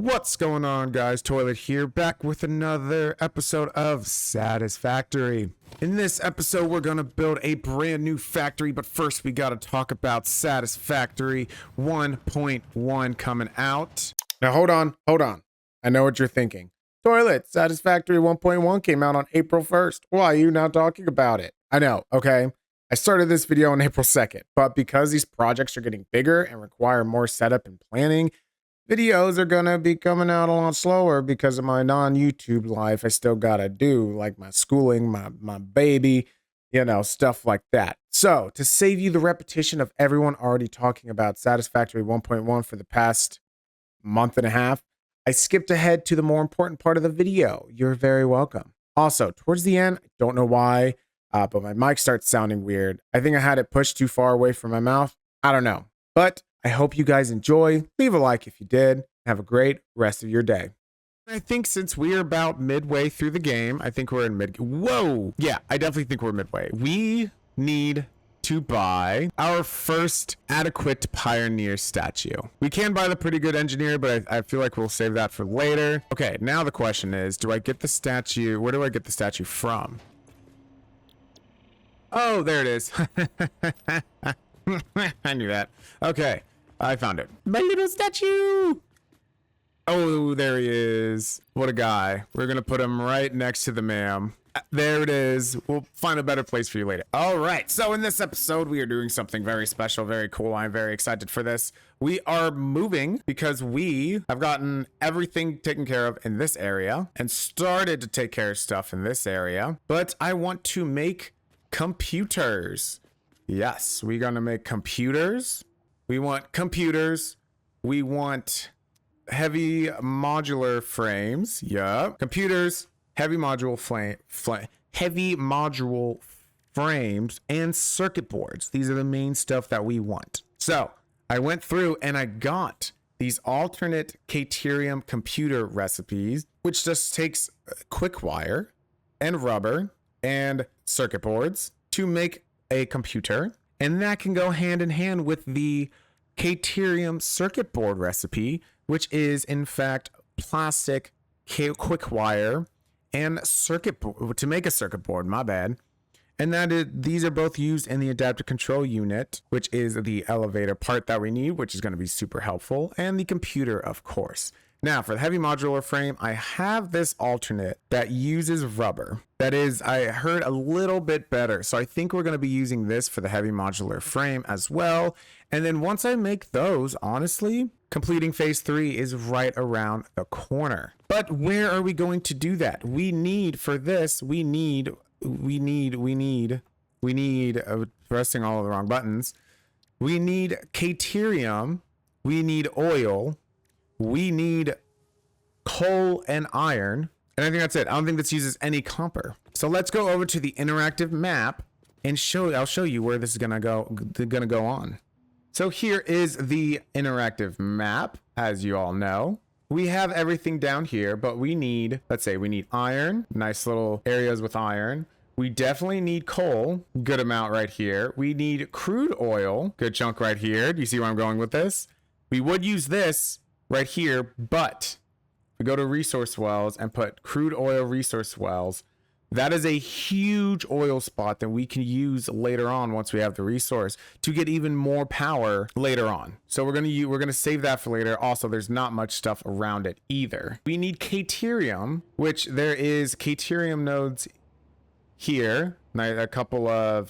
What's going on, guys? Toilet here, back with another episode of Satisfactory. In this episode, we're going to build a brand new factory, but first we got to talk about Satisfactory 1.1 coming out. Now, hold on. I know what you're thinking. Toilet, Satisfactory 1.1 came out on April 1st. Why are you now talking about it? I know, okay? I started this video on April 2nd, but because these projects are getting bigger and require more setup and planning, videos are gonna be coming out a lot slower because of my non-YouTube life I still gotta do, like my schooling, my baby, stuff like that. So to save you the repetition of everyone already talking about Satisfactory 1.1 for the past month and a half, I skipped ahead to the more important part of the video. You're very welcome. Also, towards the end, I don't know why, but my mic starts sounding weird. I think I had it pushed too far away from my mouth. I don't know, but I hope you guys enjoy. Leave a like if you did. Have a great rest of your day. I think since we're about midway through the game, I think we're in Whoa! Yeah, I definitely think we're midway. We need to buy our first adequate pioneer statue. We can buy the pretty good engineer, but I feel like we'll save that for later. Okay, now the question is, do I get the statue? Where do I get the statue from? Oh, there it is. I knew that. Okay. I found it. My little statue! Oh, there he is. What a guy. We're going to put him right next to the ma'am. There it is. We'll find a better place for you later. All right. So in this episode, we are doing something very special, very cool. I'm very excited for this. We are moving because we have gotten everything taken care of in this area and started to take care of stuff in this area. But I want to make computers. Yes, we're going to make computers. We want computers. We want heavy modular frames. Yup. Computers, heavy module heavy module frames, and circuit boards. These are the main stuff that we want. So I went through and I got these alternate Caterium computer recipes, which just takes quick wire and rubber and circuit boards to make a computer. And that can go hand in hand with the Caterium circuit board recipe, which is in fact plastic, quick wire, and circuit board to make a circuit board. My bad. And these are both used in the adaptive control unit, which is the elevator part that we need, which is going to be super helpful, and the computer, of course. Now, for the heavy modular frame, I have this alternate that uses rubber. That is, I heard a little bit better. So I think we're going to be using this for the heavy modular frame as well. And then once I make those, honestly, completing phase 3 is right around the corner. But where are we going to do that? We need, for this, we need, pressing all of the wrong buttons. We need Caterium. We need oil. We need coal and iron. And I think that's it. I don't think this uses any copper. So let's go over to the interactive map and I'll show you where this is gonna go on. So here is the interactive map. As you all know, we have everything down here, but we need, let's say we need iron, nice little areas with iron. We definitely need coal, good amount right here. We need crude oil, good chunk right here. Do you see where I'm going with this? We would use this right here, but if we go to resource wells and put crude oil resource wells, that is a huge oil spot that we can use later on once we have the resource to get even more power later on. So we're gonna save that for later. Also, there's not much stuff around it either. We need Caterium, which there is Caterium nodes here, a couple of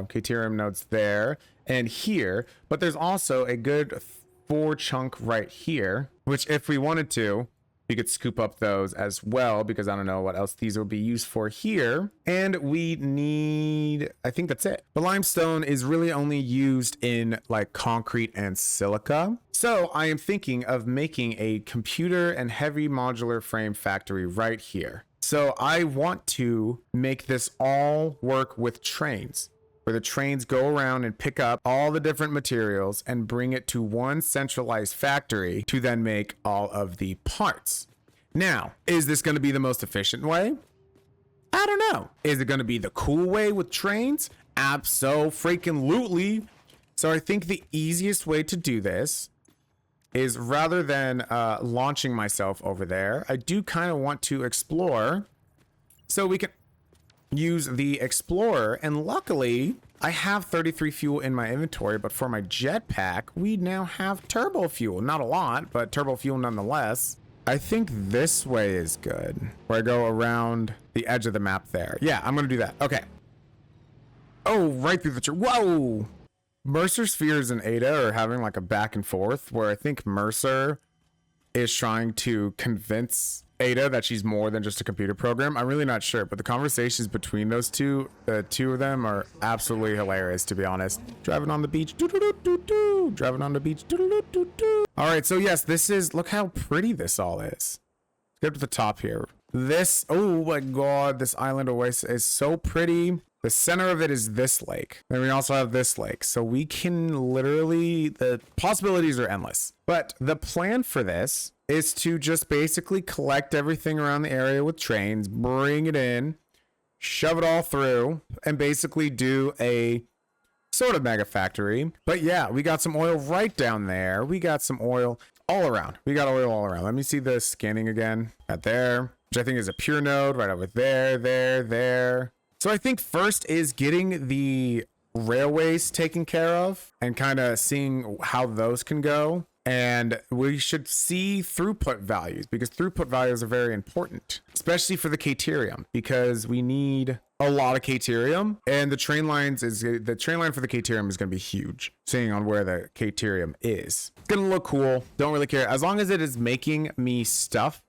Caterium nodes there and here, but there's also a good 4 chunk right here, which if we wanted to, we could scoop up those as well, because I don't know what else these will be used for here. And we need, I think that's it. The limestone is really only used in like concrete and silica. So I am thinking of making a computer and heavy modular frame factory right here. So I want to make this all work with trains, where the trains go around and pick up all the different materials and bring it to one centralized factory to then make all of the parts. Now, is this going to be the most efficient way? I don't know. Is it going to be the cool way with trains? Abso-freaking-lutely. So I think the easiest way to do this is rather than launching myself over there, I do kind of want to explore. So we can use the Explorer, and luckily I have 33 fuel in my inventory, but for my jetpack, we now have turbo fuel. Not a lot, but turbo fuel nonetheless. I think this way is good, where I go around the edge of the map there. Yeah, I'm gonna do that. Okay. Oh, right through the tree. Whoa! Mercer's fears and Ada are having like a back and forth, where I think Mercer is trying to convince Ada that she's more than just a computer program. I'm really not sure, but the conversations between those two, the two of them, are absolutely hilarious, to be honest. Driving on the beach, driving on the beach. All right, so yes, this is, look how pretty this all is. Let's get to the top here. This, oh my god, this island oasis is so pretty. The center of it is this lake. Then we also have this lake. So we can literally, the possibilities are endless. But the plan for this is to just basically collect everything around the area with trains, bring it in, shove it all through, and basically do a sort of mega factory. But yeah, we got some oil right down there. We got some oil all around. We got oil all around. Let me see the scanning again. Right there, which I think is a pure node right over there, there. So I think first is getting the railways taken care of and kind of seeing how those can go. And we should see throughput values, because throughput values are very important, especially for the Caterium, because we need a lot of Caterium, and the train line for the Caterium is going to be huge, seeing on where the Caterium is. It's going to look cool. Don't really care. As long as it is making me stuff,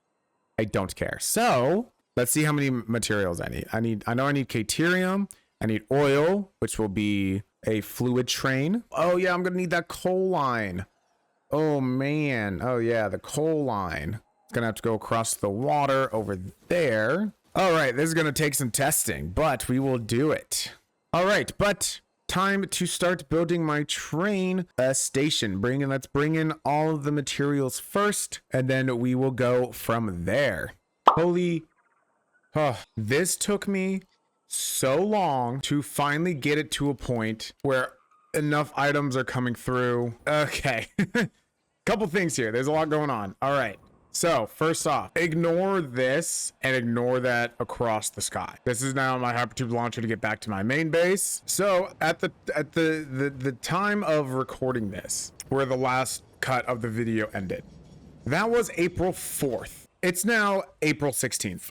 I don't care. So let's see how many materials I need. I know I need Caterium. I need oil, which will be a fluid train. Oh yeah, I'm going to need that coal line. Oh man. Oh yeah, the coal line. It's gonna have to go across the water over there. All right, this is gonna take some testing, but we will do it. All right, but time to start building my train station. Let's bring in all of the materials first, and then we will go from there. Holy, this took me so long to finally get it to a point where enough items are coming through. Okay. Couple things here. There's a lot going on. All right. So first off, ignore this and ignore that across the sky. This is now my hypertube launcher to get back to my main base. So at the time of recording this, where the last cut of the video ended, that was April 4th. It's now April 16th.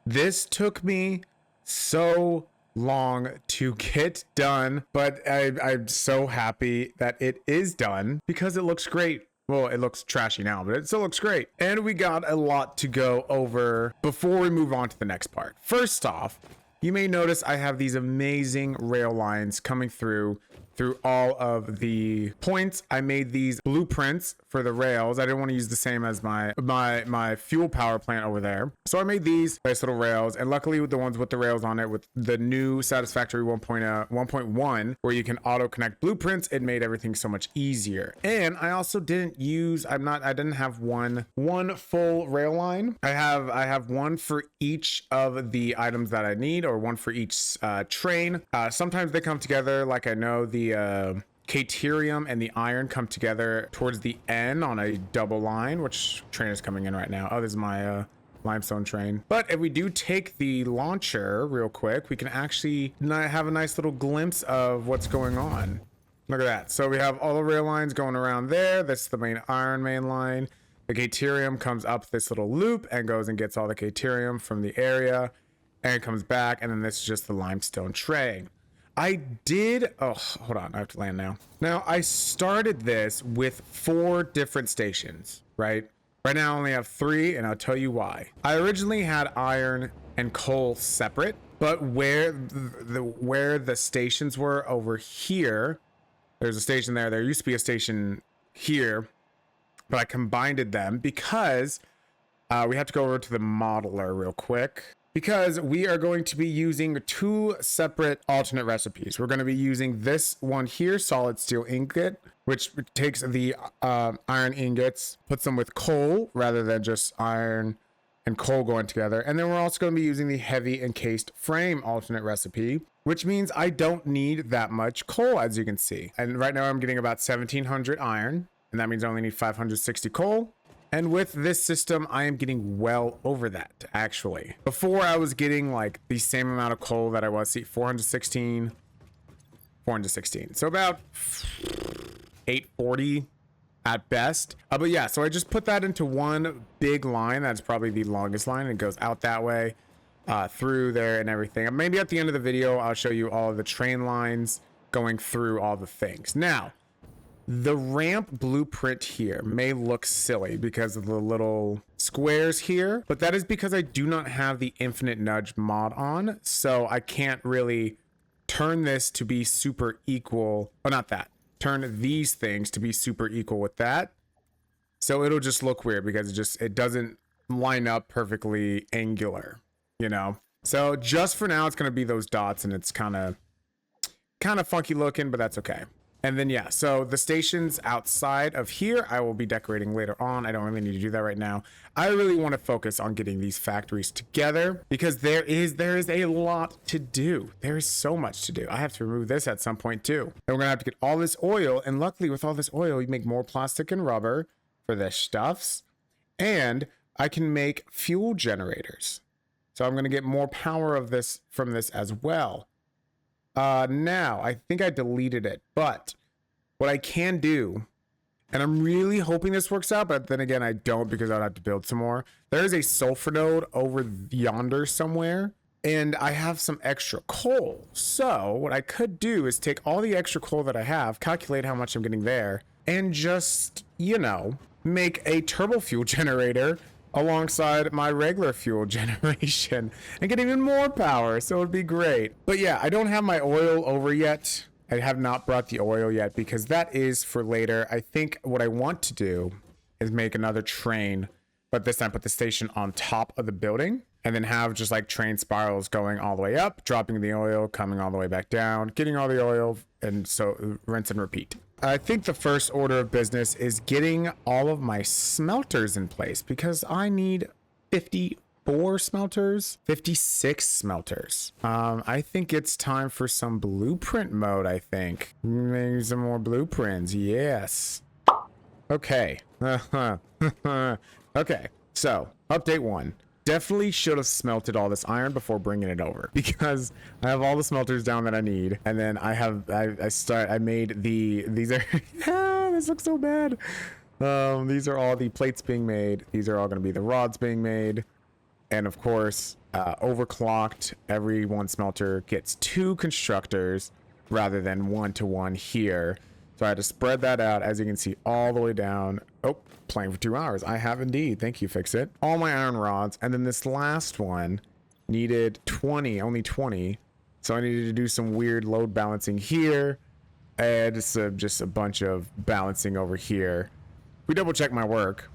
This took me so long to get done, but I'm so happy that it is done because it looks great. Well, it looks trashy now, but it still looks great. And we got a lot to go over before we move on to the next part. First off, you may notice I have these amazing rail lines coming through all of the points. I made these blueprints for the rails. I didn't want to use the same as my fuel power plant over there. So I made these nice little rails, and luckily with the ones with the rails on it, with the new Satisfactory 1.1, where you can auto connect blueprints, it made everything so much easier. And I also didn't use, I didn't have one full rail line. I have one for each of the items that I need, or one for each train. Sometimes they come together, like I know the Caterium and the iron come together towards the end on a double line. Which train is coming in right now? Oh, this is my limestone train. But if we do take the launcher real quick, we can actually have a nice little glimpse of what's going on. Look at that. So we have all the rail lines going around there. That's the main iron main line. The Caterium comes up this little loop and goes and gets all the Caterium from the area, and it comes back, and then this is just the limestone train. Hold on, I have to land now. Now, I started this with 4 different stations, right? Right now I only have 3, and I'll tell you why. I originally had iron and coal separate, but where the stations were over here, there's a station there. There used to be a station here, but I combined them because we have to go over to the modular real quick. Because we are going to be using 2 separate alternate recipes. We're going to be using this one here, solid steel ingot, which takes the iron ingots, puts them with coal rather than just iron and coal going together. And then we're also going to be using the heavy encased frame alternate recipe, which means I don't need that much coal, as you can see. And right now I'm getting about 1700 iron. And that means I only need 560 coal. And with this system, I am getting well over that, actually. Before, I was getting like the same amount of coal that I was. See, 416, 416. So about 840 at best. But yeah, so I just put that into one big line. That's probably the longest line. It goes out that way, through there and everything. Maybe at the end of the video, I'll show you all of the train lines going through all the things. Now, the ramp blueprint here may look silly because of the little squares here, but that is because I do not have the infinite nudge mod on. So I can't really turn this to be super equal. Oh, not that. Turn these things to be super equal with that. So it'll just look weird because it doesn't line up perfectly angular, you know? So just for now, it's going to be those dots, and it's kind of funky looking, but that's okay. And then, yeah, so the stations outside of here, I will be decorating later on. I don't really need to do that right now. I really want to focus on getting these factories together because there is a lot to do. There is so much to do. I have to remove this at some point too. And we're going to have to get all this oil. And luckily with all this oil, you make more plastic and rubber for the stuffs. And I can make fuel generators. So I'm going to get more power of this from this as well. Now, I think I deleted it, but what I can do, and I'm really hoping this works out, but then again, I don't because I'd have to build some more. There is a sulfur node over yonder somewhere, and I have some extra coal. So what I could do is take all the extra coal that I have, calculate how much I'm getting there, and just, you know, make a turbo fuel generator alongside my regular fuel generation and get even more power. So it'd be great. But yeah, I don't have my oil over yet. I have not brought the oil yet because that is for later. I think what I want to do is make another train, but this time put the station on top of the building and then have just like train spirals going all the way up, dropping the oil, coming all the way back down, getting all the oil, and so rinse and repeat. I think the first order of business is getting all of my smelters in place because I need 54 smelters, 56 smelters. I think it's time for some blueprint mode, I think. Maybe some more blueprints, yes. Okay. Okay, so update 1. Definitely should have smelted all this iron before bringing it over because I have all the smelters down that I need, and then I made these are this looks so bad. These are all the plates being made. These are all going to be the rods being made, and of course overclocked. Every one smelter gets 2 constructors rather than 1-to-1 here. So I had to spread that out, as you can see, all the way down. Oh, playing for 2 hours. I have indeed. Thank you, Fix It. All my iron rods. And then this last one needed 20, only 20. So I needed to do some weird load balancing here. And just a bunch of balancing over here. We double check my work.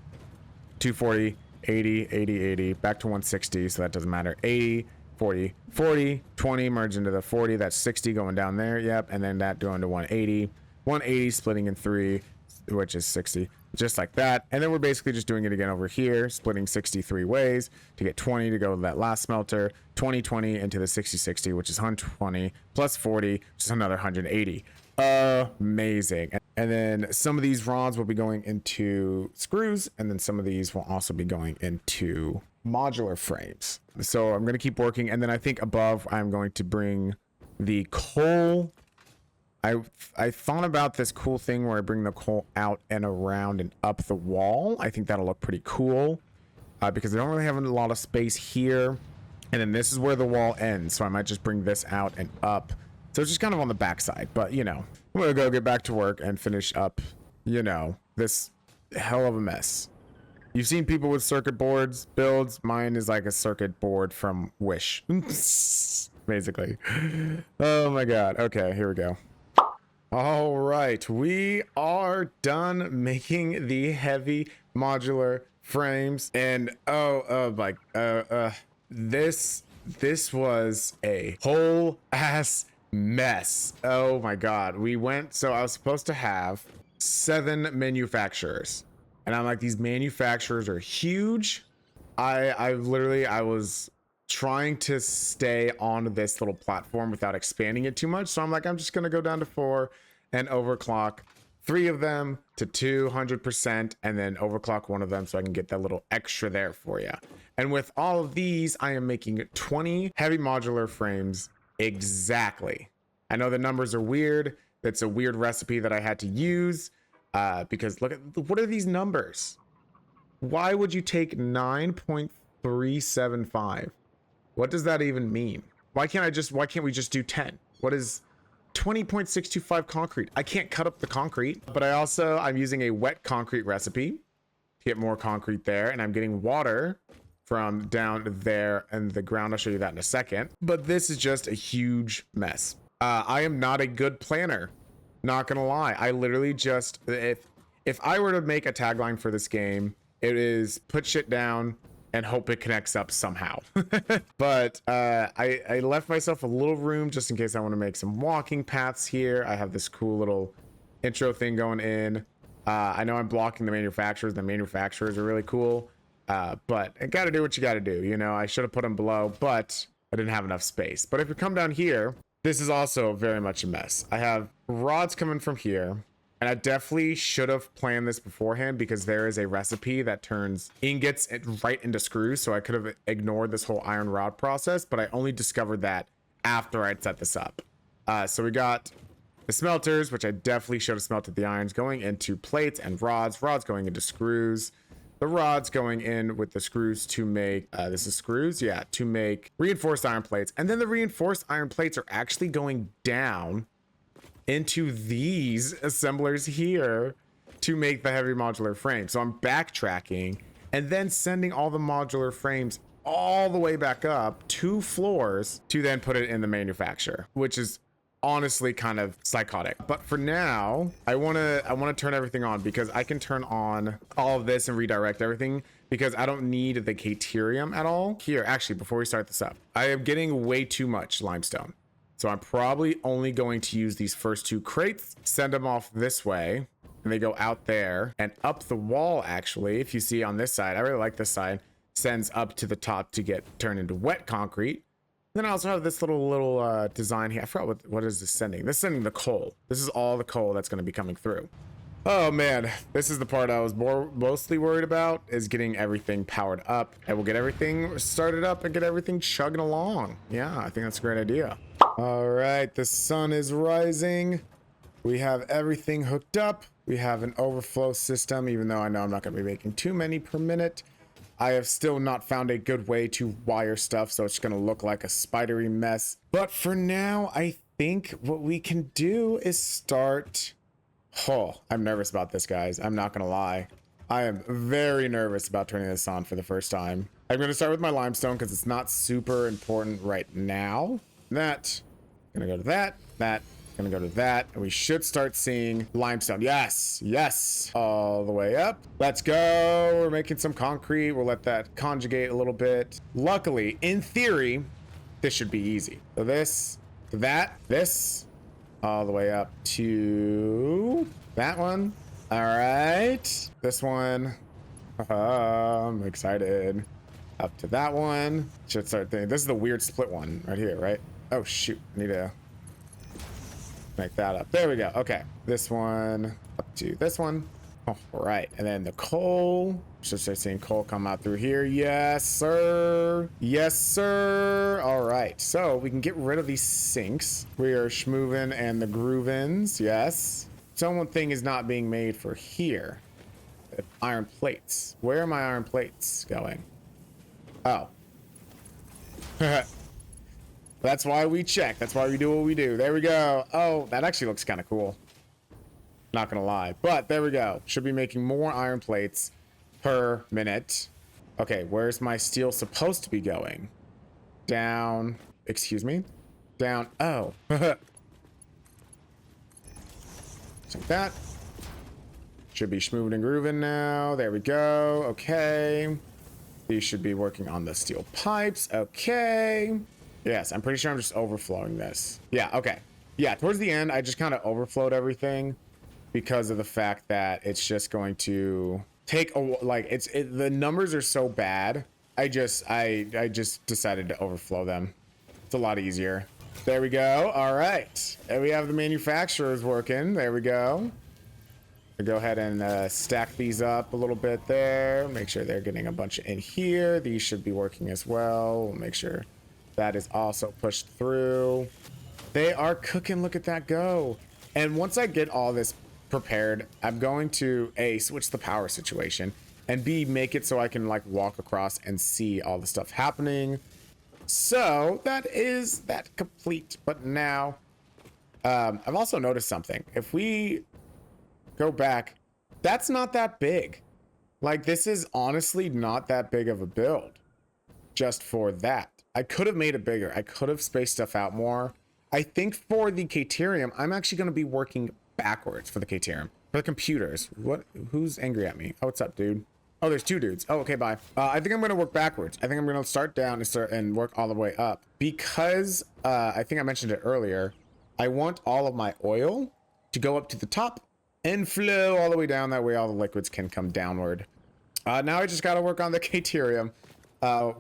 240, 80, 80, 80, back to 160. So that doesn't matter. 80, 40, 40, 20 merge into the 40. That's 60 going down there. Yep. And then that going to 180. 180 splitting in 3, which is 60, just like that. And then we're basically just doing it again over here, splitting 63 ways to get 20 to go to that last smelter, 20 20 into the 60 60, which is 120 plus 40, which is another 180. Amazing. And then some of these rods will be going into screws, and then some of these will also be going into modular frames. So I'm going to keep working, and then I think above I'm going to bring the coal. I thought about this cool thing where I bring the coal out and around and up the wall. I think that'll look pretty cool because I don't really have a lot of space here. And then this is where the wall ends. So I might just bring this out and up. So it's just kind of on the backside. But, you know, I'm going to go get back to work and finish up, you know, this hell of a mess. You've seen people with circuit boards builds. Mine is like a circuit board from Wish. Basically. Oh, my God. Okay, here we go. All right, we are done making the heavy modular frames, and this was a whole ass mess. Oh my God, so I was supposed to have 7 manufacturers, and I'm like, these manufacturers are huge. I was trying to stay on this little platform without expanding it too much, so I'm like, I'm just gonna go down to 4 and overclock 3 of them to 200% and then overclock 1 of them so I can get that little extra there for you. And with all of these, I am making 20 heavy modular frames exactly. I know the numbers are weird. It's a weird recipe that I had to use because look at what are these numbers? Why would you take 9.375? What does that even mean? Why can't we just do 10? What is 20.625 concrete? I can't cut up the concrete, but I'm using a wet concrete recipe to get more concrete there, and I'm getting water from down there in the ground. I'll show you that in a second. But this is just a huge mess. I am not a good planner, not gonna lie. I literally just, if I were to make a tagline for this game, it is put shit down and hope it connects up somehow. But I left myself a little room just in case I want to make some walking paths here. I have this cool little intro thing going in. I know I'm blocking the manufacturers. The manufacturers are really cool. But I gotta do what you gotta do. You know, I should have put them below, but I didn't have enough space. But if you come down here, this is also very much a mess. I have rods coming from here. And I definitely should have planned this beforehand because there is a recipe that turns ingots right into screws. So I could have ignored this whole iron rod process, but I only discovered that after I'd set this up. So we got the smelters, which I definitely should have smelted the irons, going into plates and rods going into screws, the rods going in with the screws to make, this is screws, yeah, to make reinforced iron plates. And then the reinforced iron plates are actually going down into these assemblers here to make the heavy modular frame. So I'm backtracking and then sending all the modular frames all the way back up 2 floors to then put it in the manufacturer, which is honestly kind of psychotic. But for now, I want to turn everything on because I can turn on all of this and redirect everything because I don't need the caterium at all. Here, actually, before we start this up, I am getting way too much limestone. So I'm probably only going to use these first 2 crates, send them off this way, and they go out there and up the wall. Actually, if you see on this side, I really like this side, sends up to the top to get turned into wet concrete. Then I also have this little design here. I forgot what is this sending? This is sending the coal. This is all the coal that's going to be coming through. Oh man, this is the part I was mostly worried about, is getting everything powered up. And we'll get everything started up and get everything chugging along. Yeah, I think that's a great idea. All right, the sun is rising. We have everything hooked up. We have an overflow system, even though I know I'm not going to be making too many per minute. I have still not found a good way to wire stuff, so it's going to look like a spidery mess. But for now, I think what we can do is start... Oh, I'm nervous about this, guys. I'm not going to lie. I am very nervous about turning this on for the first time. I'm going to start with my limestone because it's not super important right now. That, gonna go to that, gonna go to that, and we should start seeing limestone. Yes, yes, all the way up. Let's go. We're making some concrete. We'll let that conjugate a little bit. Luckily, in theory, this should be easy. So this, that, this, all the way up to that one. All right, this one. I'm excited. Up to that one. Should start thinking. This is the weird split one right here, right? Oh shoot, I need to make that up. There we go. Okay, this one up to this one. All right, and then the coal. Should start seeing coal come out through here. Yes, sir. Yes, sir. All right, so we can get rid of these sinks. We are schmoovin' and the groovins. Yes. So one thing is not being made for here. Iron plates. Where are my iron plates going? Oh. That's why we check. That's why we do what we do. There we go. Oh, that actually looks kind of cool. Not gonna lie, but there we go. Should be making more iron plates per minute. Okay, where's my steel supposed to be going? Down. Excuse me? Down. Oh. Like that. Should be schmoovin' and grooving now. There we go. Okay. These should be working on the steel pipes. Okay. Yes, I'm pretty sure I'm just overflowing this. Yeah, okay. Yeah, towards the end, I just kind of overflowed everything because of the fact that it's just going to take a, like, the numbers are so bad. I just decided to overflow them. It's a lot easier. There we go. All right. And we have the manufacturers working. There we go. Go ahead and stack these up a little bit there. Make sure they're getting a bunch in here. These should be working as well. We'll make sure that is also pushed through. They are cooking. Look at that go. And once I get all this prepared, I'm going to A, switch the power situation, and B, make it so I can like walk across and see all the stuff happening. So that is that complete. But now I've also noticed something. If we go back, that's not that big. Like, this is honestly not that big of a build just for that. I could have made it bigger. I could have spaced stuff out more. I think for the Caterium, I'm actually going to be working backwards for the Caterium. For the computers. Who's angry at me? Oh, what's up, dude? Oh, there's two dudes. Oh, okay, bye. I think I'm going to work backwards. I think I'm going to start down and work all the way up. Because I think I mentioned it earlier. I want all of my oil to go up to the top and flow all the way down. That way all the liquids can come downward. Now I just got to work on the Caterium,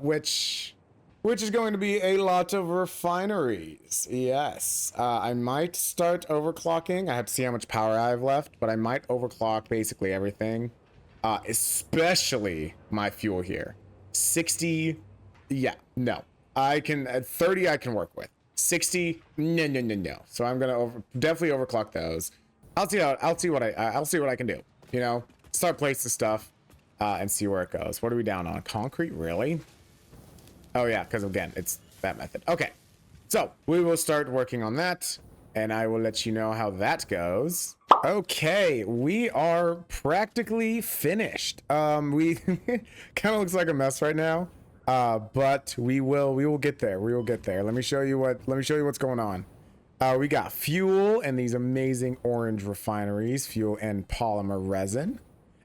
which is going to be a lot of refineries. Yes. I might start overclocking. I have to see how much power I have left, but I might overclock basically everything, especially my fuel here. 60. Yeah, no. I can, 30 I can work with. 60, no. So I'm gonna definitely overclock those. I'll see what I can do. You know, start placing stuff and see where it goes. What are we down on? Concrete, really? Oh yeah, because again, it's that method. Okay, so we will start working on that, and I will let you know how that goes. Okay, we are practically finished. We kind of looks like a mess right now. But we will get there. We will get there. Let me show you what's going on. We got fuel and these amazing orange refineries, fuel and polymer resin.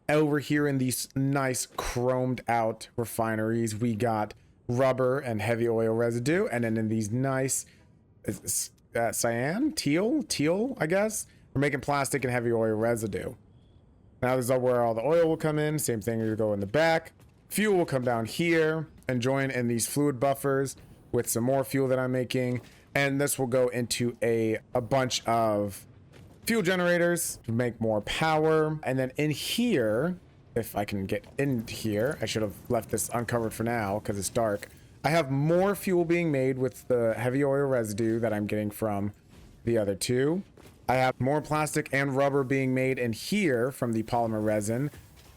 Over here in these nice chromed out refineries, we got rubber and heavy oil residue. And then in these nice cyan, teal, I guess, we're making plastic and heavy oil residue. Now this is where all the oil will come in. Same thing will go in the back. Fuel will come down here and join in these fluid buffers with some more fuel that I'm making. And this will go into a bunch of fuel generators to make more power. And then in here, if I can get in here, I should have left this uncovered for now because it's dark. I have more fuel being made with the heavy oil residue that I'm getting from the other two. I have more plastic and rubber being made in here from the polymer resin.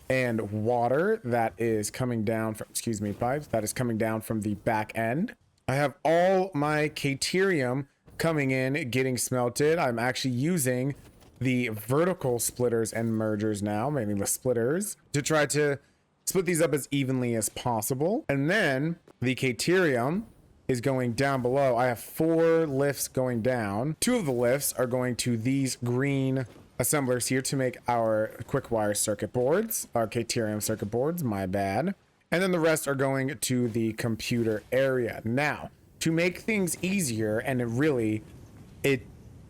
And water that is coming down from, pipes that is coming down from the back end. I have all my Caterium coming in, getting smelted. I'm actually using the vertical splitters and mergers now, mainly the splitters, to try to split these up as evenly as possible. And then the Caterium is going down below. I have 4 lifts going down. 2 of the lifts are going to these green assemblers here to make our quick wire circuit boards, our Caterium circuit boards, my bad. And then the rest are going to the computer area. Now, to make things easier, and it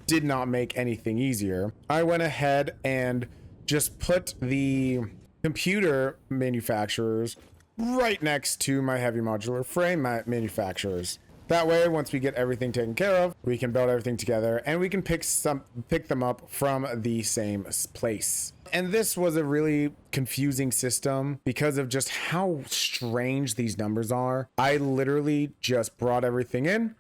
did not make anything easier, I went ahead and just put the computer manufacturers right next to my heavy modular frame manufacturers. That way, once we get everything taken care of, we can build everything together and we can pick them up from the same place. And this was a really confusing system because of just how strange these numbers are. I literally just brought everything in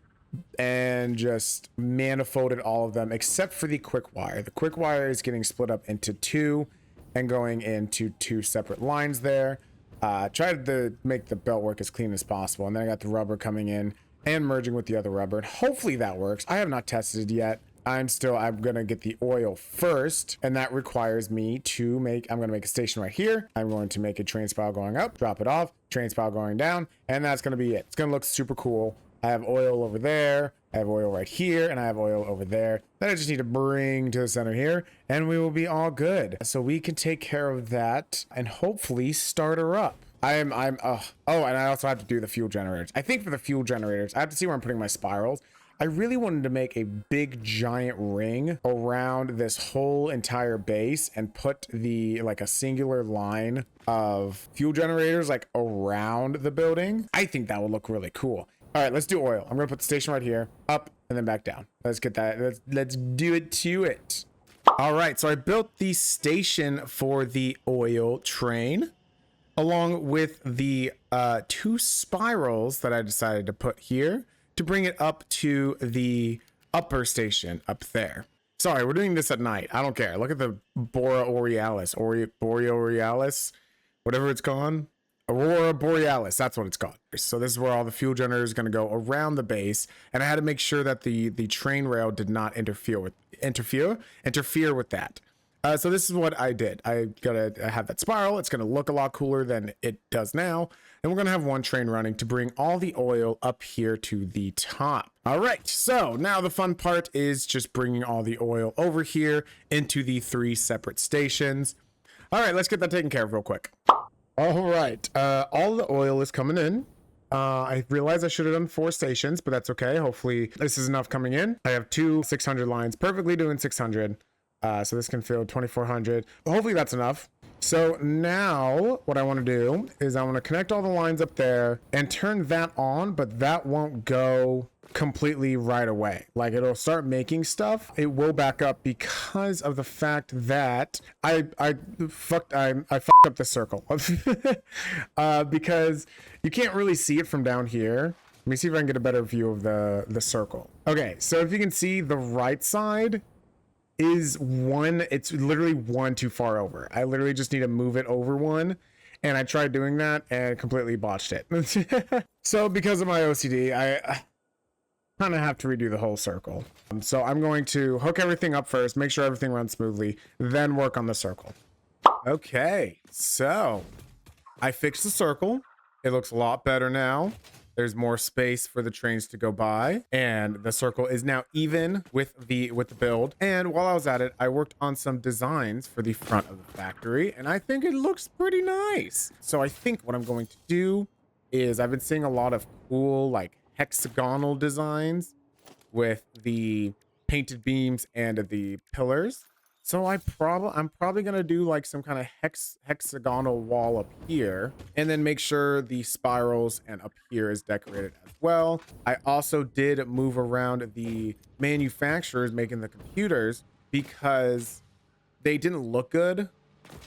and just manifolded all of them except for the quick wire. The quick wire is getting split up into 2 and going into 2 separate lines there. Tried to make the belt work as clean as possible. And then I got the rubber coming in and merging with the other rubber, and hopefully that works. I have not tested it yet. I'm gonna get the oil first, and that requires me to I'm gonna make a station right here. I'm going to make a train spiral going up, drop it off, train spiral going down, and that's gonna be it. It's gonna look super cool. I have oil over there, I have oil right here, and I have oil over there that I just need to bring to the center here, and we will be all good. So we can take care of that and hopefully start her up. Oh, and I also have to do the fuel generators. I think for the fuel generators, I have to see where I'm putting my spirals. I really wanted to make a big giant ring around this whole entire base and put like a singular line of fuel generators like around the building. I think that would look really cool. All right, let's do oil. I'm gonna put the station right here, up and then back down. Let's get that. Let's do it to it. All right, so I built the station for the oil train along with the two spirals that I decided to put here to bring it up to the upper station up there. Sorry, we're doing this at night. I don't care. Look at the Bora Borealis, Borealis, whatever it's called. Aurora Borealis, that's what it's called. So this is where all the fuel generator is going to go around the base, and I had to make sure that the train rail did not interfere with that. So this is what I did. I have that spiral. It's gonna look a lot cooler than it does now, and we're gonna have one train running to bring all the oil up here to the top. All right. So now the fun part is just bringing all the oil over here into the 3 separate stations. All right, let's get that taken care of real quick. All right, all the oil is coming in. I realized I should have done 4 stations, but that's okay. Hopefully this is enough coming in. I have 2 600 lines, perfectly doing 600. So this can fill 2400. Hopefully that's enough. So now what I want to do is I want to connect all the lines up there and turn that on, but that won't go completely right away. Like, it'll start making stuff. It will back up because of the fact that I fucked up the circle because you can't really see it from down here. Let me see if I can get a better view of the circle. Okay, so if you can see, the right side is one, it's literally one too far over. I literally just need to move it over one, and I tried doing that and completely botched it. So because of my OCD, I kind of have to redo the whole circle. So I'm going to hook everything up first, make sure everything runs smoothly, then work on the circle. Okay, so I fixed the circle. It looks a lot better now. There's more space for the trains to go by, and the circle is now even with the build. And while I was at it, I worked on some designs for the front of the factory, and I think it looks pretty nice. So I think what I'm going to do is, I've been seeing a lot of cool like hexagonal designs with the painted beams and the pillars. So I'm probably gonna do like some kind of hexagonal wall up here, and then make sure the spirals and up here is decorated as well. I also did move around the manufacturers making the computers because they didn't look good,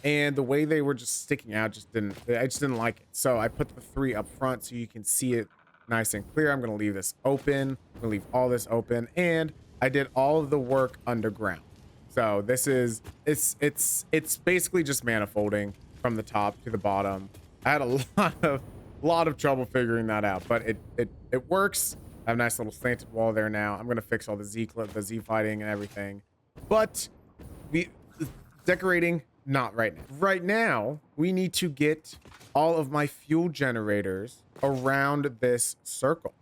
and the way they were just sticking out I just didn't like it. So I put the 3 up front so you can see it nice and clear. I'm gonna leave this open. I'm gonna leave all this open, and I did all of the work underground. So this is, it's basically just manifolding from the top to the bottom. I had a lot of trouble figuring that out, but it works. I have a nice little slanted wall there now. I'm gonna fix all the Z fighting and everything, but decorating, not right now. Right now, we need to get all of my fuel generators around this circle,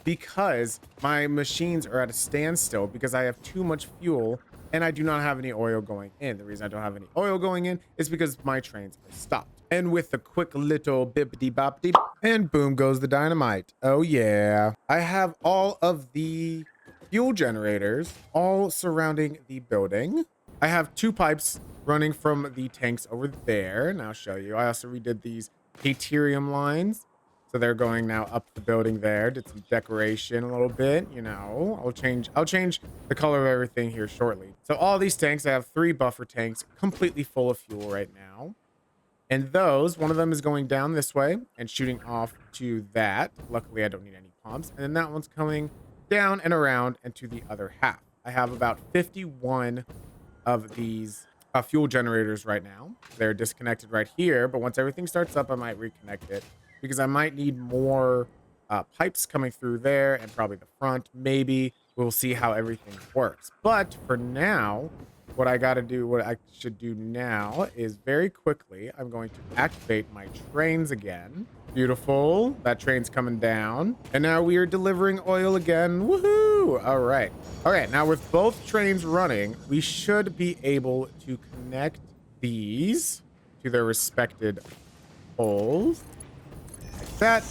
because my machines are at a standstill because I have too much fuel and I do not have any oil going in. The reason I don't have any oil going in is because my trains are stopped. And with a quick little bippity boppity, and boom goes the dynamite. Oh yeah. I have all of the fuel generators all surrounding the building. I have 2 pipes running from the tanks over there, and I'll show you. I also redid these Caterium lines. So they're going now up the building there. Did some decoration a little bit, you know. I'll change the color of everything here shortly. So all these tanks, I have 3 buffer tanks completely full of fuel right now. And those, one of them is going down this way and shooting off to that. Luckily, I don't need any pumps. And then that one's coming down and around and to the other half. I have about 51 of these fuel generators right now. They're disconnected right here, but once everything starts up, I might reconnect it, because I might need more pipes coming through there, and probably the front. Maybe we'll see how everything works. But for now, what I should do now is very quickly, I'm going to activate my trains again. Beautiful. That train's coming down. And now we are delivering oil again. Woohoo! All right. All right. Now with both trains running, we should be able to connect these to their respected poles. That,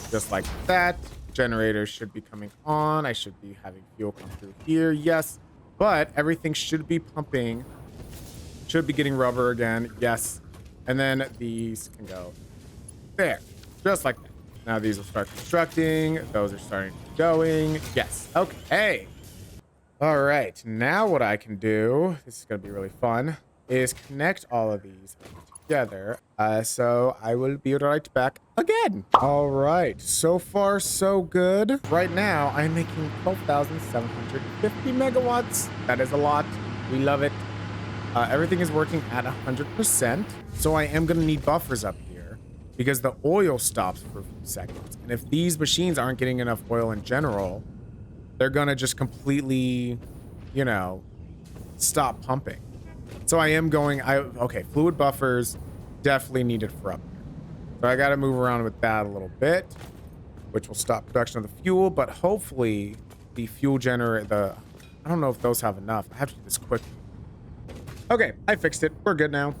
just like that. Generators should be coming on. I should be having fuel come through here, yes, but everything should be pumping, should be getting rubber again, yes, and then these can go there, just like that. Now these will start constructing. Those are starting going, yes. Okay, All right, now what I can do, this is gonna be really fun, is connect all of these together. So I will be right back again. All right, so far so good. Right now, I'm making 12,750 megawatts. That is a lot. We love it. Everything is working at 100%. So I am gonna need buffers up here because the oil stops for a few seconds. And if these machines aren't getting enough oil in general, they're gonna just completely, you know, stop pumping. So I am going, okay, fluid buffers definitely needed for up here. So I gotta move around with that a little bit, which will stop production of the fuel, but hopefully the fuel generator, I don't know if those have enough. I have to do this quickly. Okay, I fixed it. We're good now.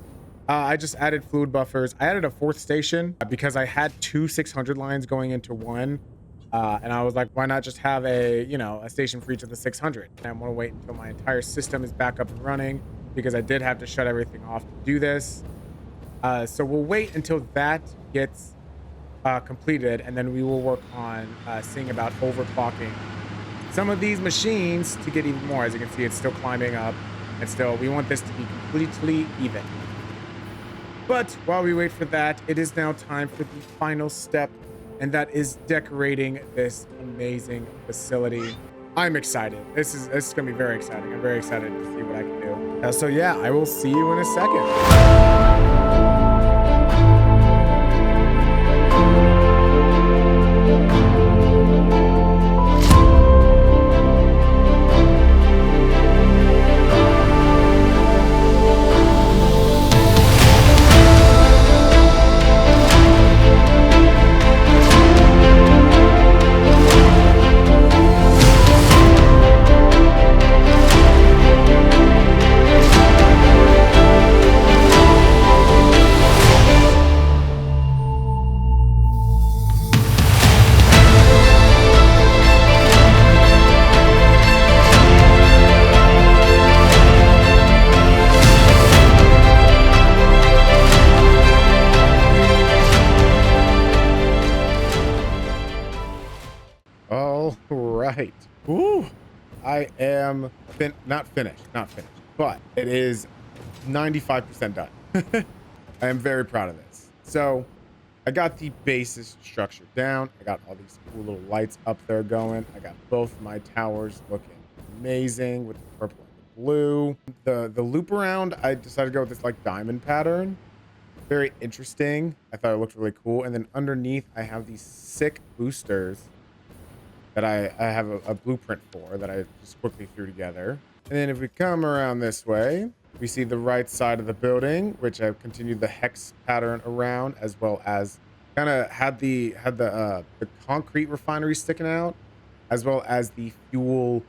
I just added fluid buffers. I added a fourth station because I had two 600 lines going into one. And I was like, why not just have a station for each of the 600? And I want to wait until my entire system is back up and running because I did have to shut everything off to do this. So we'll wait until that gets completed, and then we will work on seeing about overclocking some of these machines to get even more. As you can see, it's still climbing up, and still we want this to be completely even. But while we wait for that, it is now time for the final step, and that is decorating this amazing facility. I'm excited. This is gonna be very exciting. I'm very excited to see what I can do. So yeah, I will see you in a second. All right. Ooh, I am not finished, but it is 95% done. I am very proud of this. So I got the basis structure down. I got all these cool little lights up there going. I got both my towers looking amazing with the purple and the blue. The loop around, I decided to go with this like diamond pattern. Very interesting. I thought it looked really cool. And then underneath, I have these sick boosters that I have a blueprint for that I just quickly threw together. And then if we come around this way, we see the right side of the building, which I've continued the hex pattern around, as well as kind of had the concrete refinery sticking out, as well as the fuel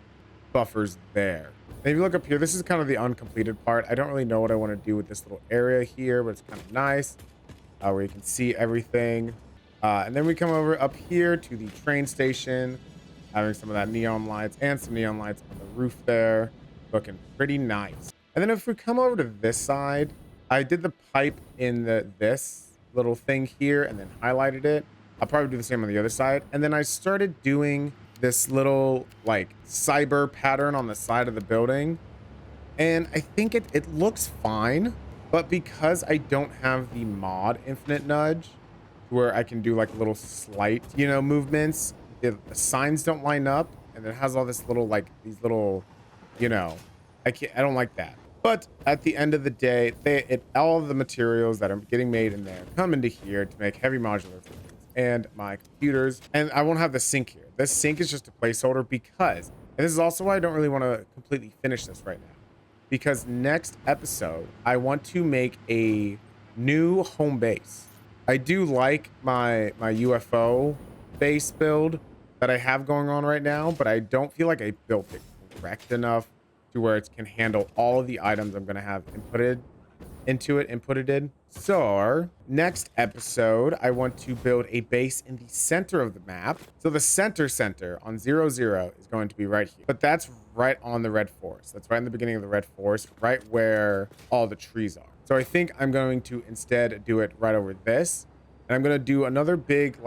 buffers there. And if you look up here, this is kind of the uncompleted part. I don't really know what I want to do with this little area here, but it's kind of nice where you can see everything. And then we come over up here to the train station, having some of that neon lights and some neon lights on the roof there, looking pretty nice. And then if we come over to this side, I did the pipe in this little thing here and then highlighted it. I'll probably do the same on the other side. And then I started doing this little like cyber pattern on the side of the building. And I think it looks fine, but because I don't have the mod infinite nudge where I can do like little slight, movements, the signs don't line up, and it has all this little like these little, I don't like that. But at the end of the day, all of the materials that are getting made in there come into here to make heavy modular things and my computers. And I won't have the sink here. This sink is just a placeholder because, and this is also why I don't really want to completely finish this right now, because next episode I want to make a new home base. I do like my UFO base build that I have going on right now, but I don't feel like I built it correct enough to where it can handle all of the items I'm going to have inputted in. So next episode, I want to build a base in the center of the map. So the center on 0, 0 is going to be right here, but that's right on the red forest. That's right in the beginning of the red forest, right where all the trees are. So I think I'm going to instead do it right over this. And I'm going to do another big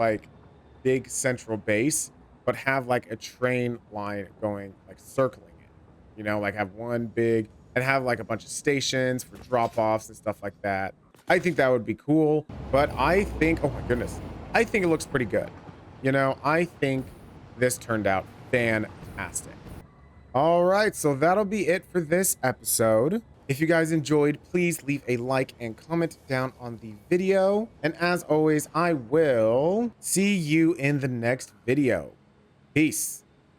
central base, but have like a train line going, like circling it. you know, like have one big and have like a bunch of stations for drop-offs and stuff like that. I think that would be cool, but I think, oh my goodness, I think it looks pretty good. You know, I think this turned out fantastic. All right, so that'll be it for this episode. If you guys enjoyed, please leave a like and comment down on the video. And as always, I will see you in the next video. Peace.